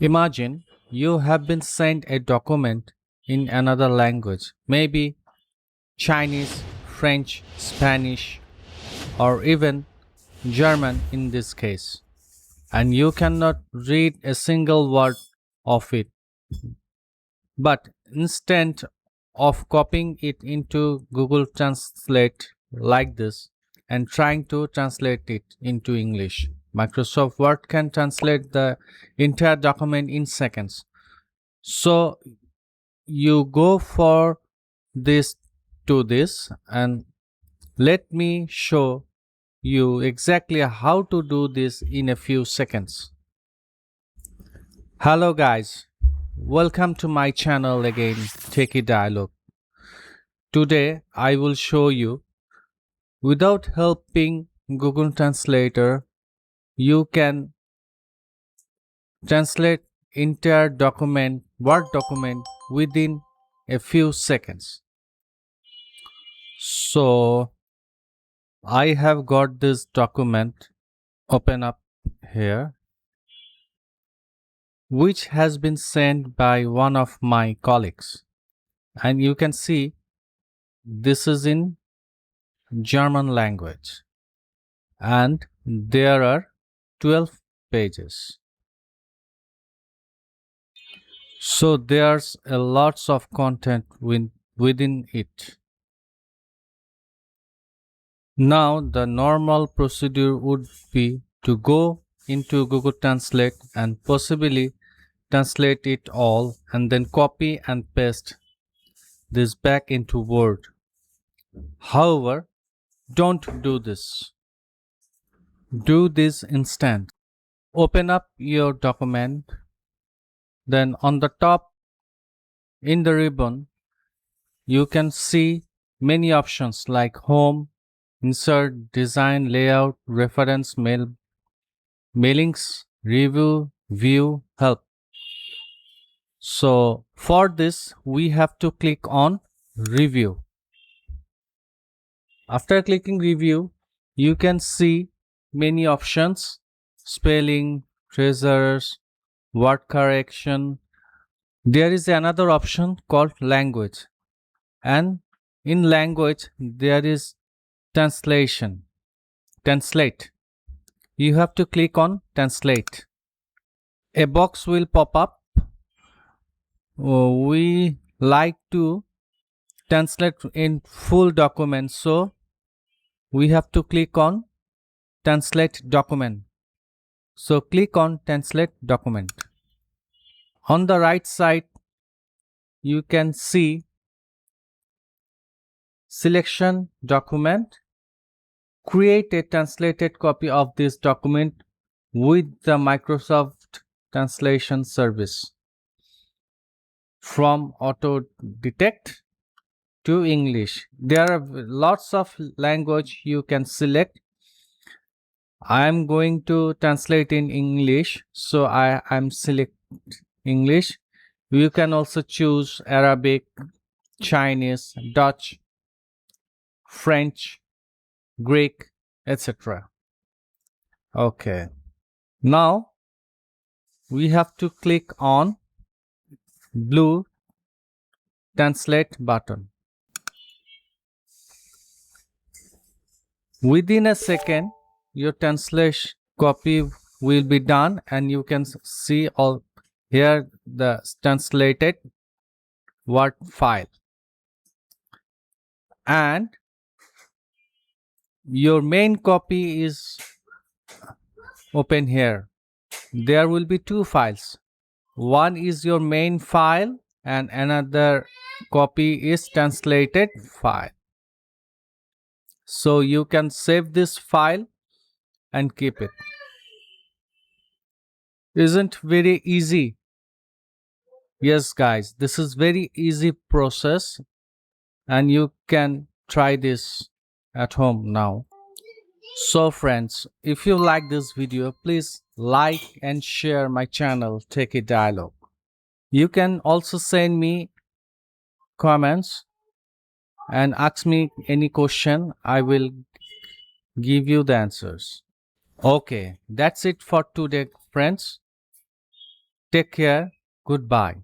Imagine you have been sent a document in another language, maybe Chinese, French, Spanish, or even German in this case, and you cannot read a single word of it. But instead of copying it into Google Translate like this and trying to translate it into English, Microsoft Word can translate the entire document in seconds. So you go for this to this, and let me show you exactly how to do this in a few seconds. Hello guys, welcome to my channel again, Techie Dialogue. Today I will show you, without helping Google Translator, you can translate entire document, Word document, within a few seconds. So I have got this document open up here, which has been sent by one of my colleagues, and you can see this is in German language, and there are 12 pages. So there's a lots of content within it. Now the normal procedure would be to go into Google Translate and possibly translate it all and then copy and paste this back into Word. However, don't do this. Do this instant. Open up your document, then on the top in the ribbon you can see many options like home, insert, design, layout, reference, mailings, review, view, help. So for this we have to click on review. After clicking review, you can see many options: spelling, treasures, word correction. There is another option called language, and in language there is translation, translate. You have to click on translate. A box will pop up. We like to translate in full document, so we have to click on translate document. So click on translate document. On the right side you can see selection document. Create a translated copy of this document with the Microsoft Translation Service. From auto detect to English, there are lots of language you can select. I am going to translate in English, so I am select English. You can also choose Arabic, Chinese, Dutch, French, Greek, etc. Okay, now we have to click on blue translate button. Within a second your translation copy will be done, and you can see all here the translated Word file, and your main copy is open here. There will be two files. One is your main file and another copy is translated file. So you can save this file and keep it. Isn't very easy? Yes guys, this is very easy process, and you can try this at home now. So friends, if you like this video, please like and share my channel Techie Dialogue. You can also send me comments and ask me any question. I will give you the answers. Okay, that's it for today friends. Take care. Goodbye.